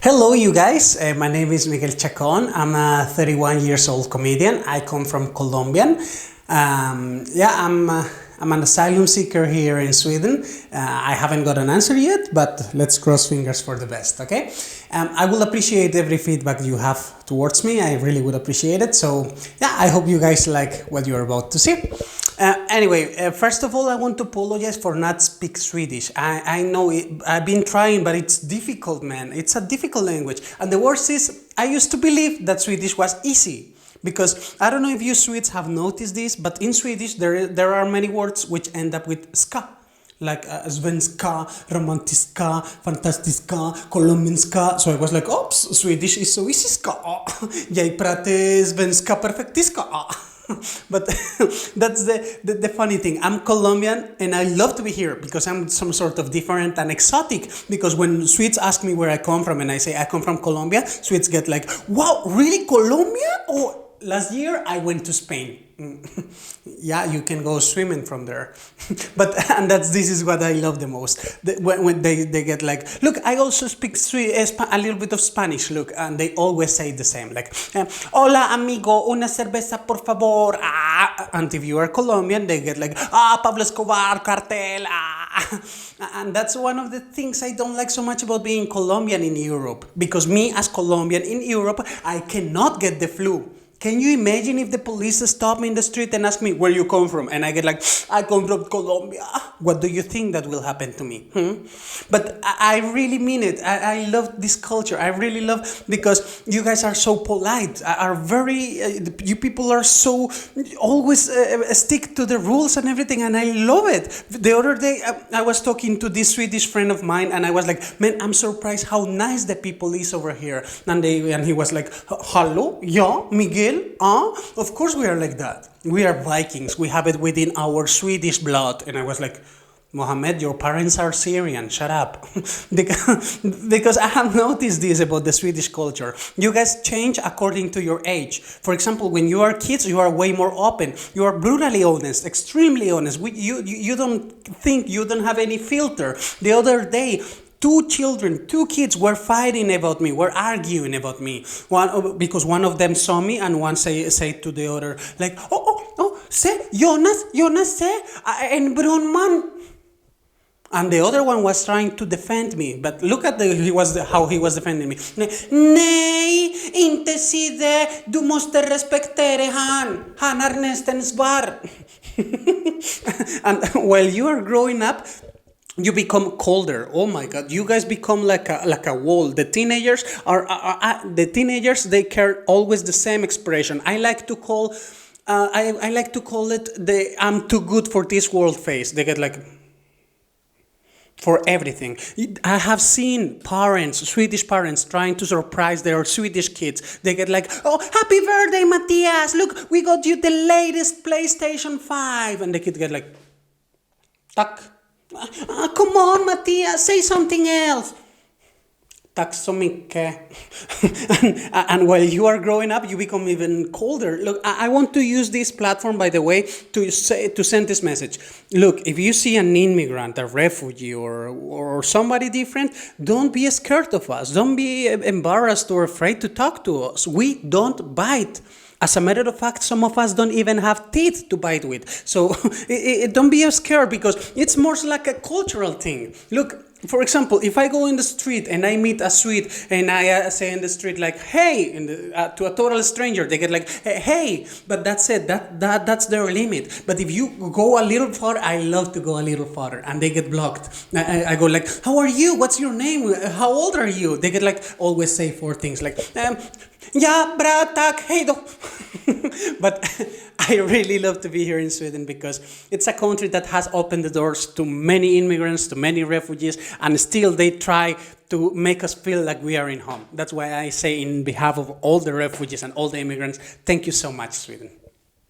Hello, you guys. My name is Miguel Chacon. I'm a 31 years old comedian. I come from Colombia. I'm an asylum seeker here in Sweden. I haven't got an answer yet, but let's cross fingers for the best, okay? I will appreciate every feedback you have towards me. I really would appreciate it. So, yeah, I hope you guys like what you're about to see. First of all, I want to apologize for not speak Swedish. I know I've been trying, but it's difficult, man. It's a difficult language. And the worst is, I used to believe that Swedish was easy. Because I don't know if you Swedes have noticed this, but in Swedish there are many words which end up with ska. Like svenska, romantiska, fantastiska, kolomminska. So I was like, oops, Swedish is so easy ska. Jag pratar svenska perfektiska. But that's the funny thing. I'm Colombian and I love to be here because I'm some sort of different and exotic. Because when Swedes ask me where I come from and I say I come from Colombia, Swedes get like, wow, really Colombia? Oh, last year I went to Spain. Yeah, you can go swimming from there. And this is what I love the most. When they get like, look, I also speak a little bit of Spanish, look, and they always say the same, like, hola amigo, una cerveza por favor. And if you are Colombian, they get like, Pablo Escobar, cartel. And that's one of the things I don't like so much about being Colombian in Europe. Because me as Colombian in Europe, I cannot get the flu. Can you imagine if the police stop me in the street and ask me where you come from? And I get like, I come from Colombia. What do you think that will happen to me? But I really mean it. I love this culture. I really love because you guys are so polite. Are very, you people are so always stick to the rules and everything. And I love it. The other day I was talking to this Swedish friend of mine and I was like, man, I'm surprised how nice the people is over here. And he was like, hello, yeah, Miguel. Of course we are like that. We are Vikings. We have it within our Swedish blood. And I was like, Mohammed, your parents are Syrian. Shut up. Because I have noticed this about the Swedish culture. You guys change according to your age. For example, when you are kids, you are way more open. You are brutally honest, extremely honest. You don't have any filter. The other day, two kids were fighting about me, were arguing about me. Because one of them saw me and one said to the other, like, se, Jonas, se, en brun man. And the other one was trying to defend me. But look at how he was defending me. Nej, inte si det. Du måste respektera han. Han är nästan svar. And while you are growing up, you become colder. Oh my God! You guys become like a wall. The teenagers they care always the same expression. I like to call it the "I'm too good for this world" face. They get like for everything. I have seen Swedish parents trying to surprise their Swedish kids. They get like, oh, happy birthday, Matthias! Look, we got you the latest PlayStation 5, and the kid get like, tack. Come on, Matthias, say something else. Tack så mycket. And while you are growing up, you become even colder. Look, I want to use this platform, by the way, to send this message. Look, if you see an immigrant, a refugee, or somebody different, don't be scared of us. Don't be embarrassed or afraid to talk to us. We don't bite. As a matter of fact, some of us don't even have teeth to bite with. So don't be scared because it's more like a cultural thing. Look, for example, if I go in the street and I meet a Swede and I say in the street like, hey, to a total stranger, they get like, hey, but that's it. That's their limit. But if you go a little far, I love to go a little farther and they get blocked. I go like, how are you? What's your name? How old are you? They get like, always say 4 things like, ja, bra, tack, hej då. But I really love to be here in Sweden because it's a country that has opened the doors to many immigrants, to many refugees, and still they try to make us feel like we are in home. That's why I say in behalf of all the refugees and all the immigrants, thank you so much, Sweden.